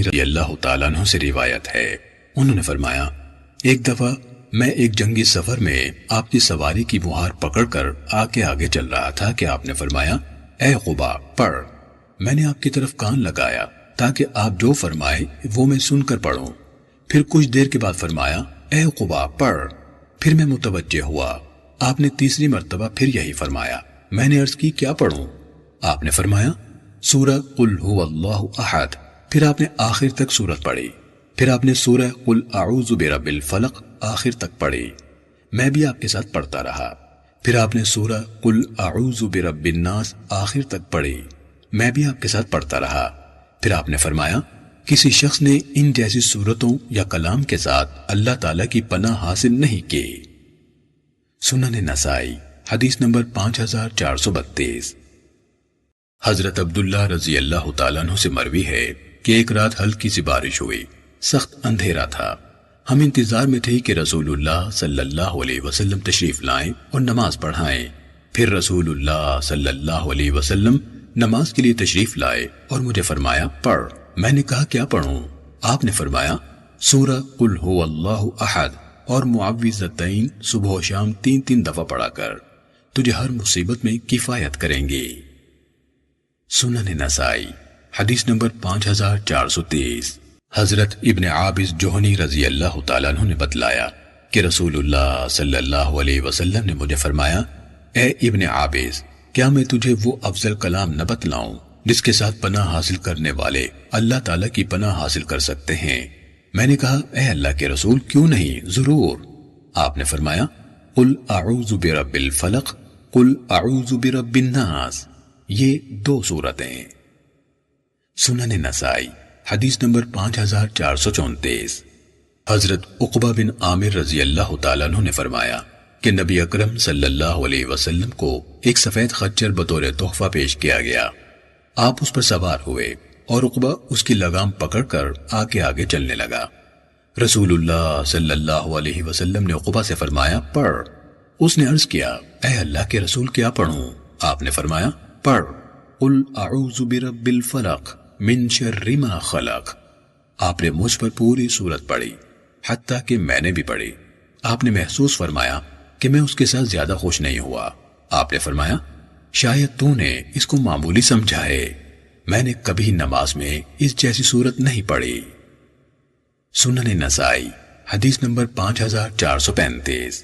رضی اللہ تعالیٰ عنہ سے روایت ہے، انہوں نے فرمایا ایک دفعہ میں ایک جنگی سفر میں آپ کی سواری کی مہار پکڑ کر آگے چل رہا تھا کہ آپ نے فرمایا اے قبا پڑھ۔ میں نے آپ کی طرف کان لگایا تاکہ آپ جو فرمائے وہ میں سن کر پڑھوں۔ پھر کچھ دیر کے بعد فرمایا اے قبا پڑھ۔ پھر میں متوجہ ہوا، آپ نے تیسری مرتبہ پھر یہی فرمایا۔ میں نے عرض کی کیا پڑھوں؟ آپ نے فرمایا سورہ قل هو اللہ احد۔ پھر آپ نے آخر تک سورت پڑھی۔ پھر آپ نے سورہ قل اعوذ برب الفلق آخر تک پڑھی۔ میں بھی آپ کے ساتھ پڑھتا رہا۔ پھر آپ نے سورہ قل اعوذ برب الناس آخر تک پڑھی۔ میں بھی آپ کے ساتھ پڑھتا رہا۔ پھر آپ نے فرمایا کسی شخص نے ان جیسی صورتوں یا کلام کے ساتھ اللہ تعالیٰ کی پناہ حاصل نہیں کی۔ سنن نسائی حدیث نمبر 5432۔ حضرت عبداللہ رضی اللہ تعالیٰ عنہ سے مروی ہے کہ ایک رات ہلکی سی بارش ہوئی، سخت اندھیرا تھا۔ ہم انتظار میں تھے کہ رسول اللہ صلی اللہ علیہ وسلم تشریف لائیں اور نماز پڑھائیں۔ پھر رسول اللہ صلی اللہ علیہ وسلم نماز کے لیے تشریف لائے اور مجھے فرمایا پڑھ۔ میں نے کہا کیا پڑھوں؟ آپ نے فرمایا سورہ قل هو اللہ احد اور معوذتین صبح و شام 3 دفعہ پڑھا کر، تجھے ہر مصیبت میں کفایت کریں گی۔ سنن نسائی حدیث نمبر 5430۔ حضرت ابن عابس جوہنی رضی اللہ تعالیٰ عنہ نے بتلایا کہ رسول اللہ صلی اللہ علیہ وسلم نے مجھے فرمایا اے ابن عابس، کیا میں تجھے وہ افضل کلام نہ بتلاؤں جس کے ساتھ پناہ حاصل کرنے والے اللہ تعالیٰ کی پناہ حاصل کر سکتے ہیں؟ میں نے کہا اے اللہ کے رسول کیوں نہیں، ضرور۔ آپ نے فرمایا قل اعوذ برب الفلق قل اعوذ برب الناس، یہ 2 سورتیں۔ سنن نسائی حدیث نمبر 5434۔ حضرت عقبہ بن عامر رضی اللہ تعالیٰ عنہ نے فرمایا کہ نبی اکرم صلی اللہ علیہ وسلم کو ایک سفید خچر بطور تحفہ پیش کیا گیا۔ آپ اس پر سوار ہوئے اور عقبہ اس کی لگام پکڑ کر آگے چلنے لگا۔ رسول اللہ صلی اللہ علیہ وسلم نے عقبہ سے فرمایا پڑھ۔ اس نے عرض کیا اے اللہ کے رسول کیا پڑھوں؟ آپ نے فرمایا پڑھ قل اعوذ برب الفلق من شر ما خلق۔ آپ نے مجھ پر پوری سورت پڑھی، حتیٰ کہ میں نے بھی پڑھی۔ آپ نے محسوس فرمایا کہ میں اس کے ساتھ زیادہ خوش نہیں ہوا۔ آپ نے فرمایا شاید تو نے اس کو معمولی سمجھا ہے، میں نے کبھی نماز میں اس جیسی سورت نہیں پڑھی۔ سنن نسائی حدیث نمبر 5435۔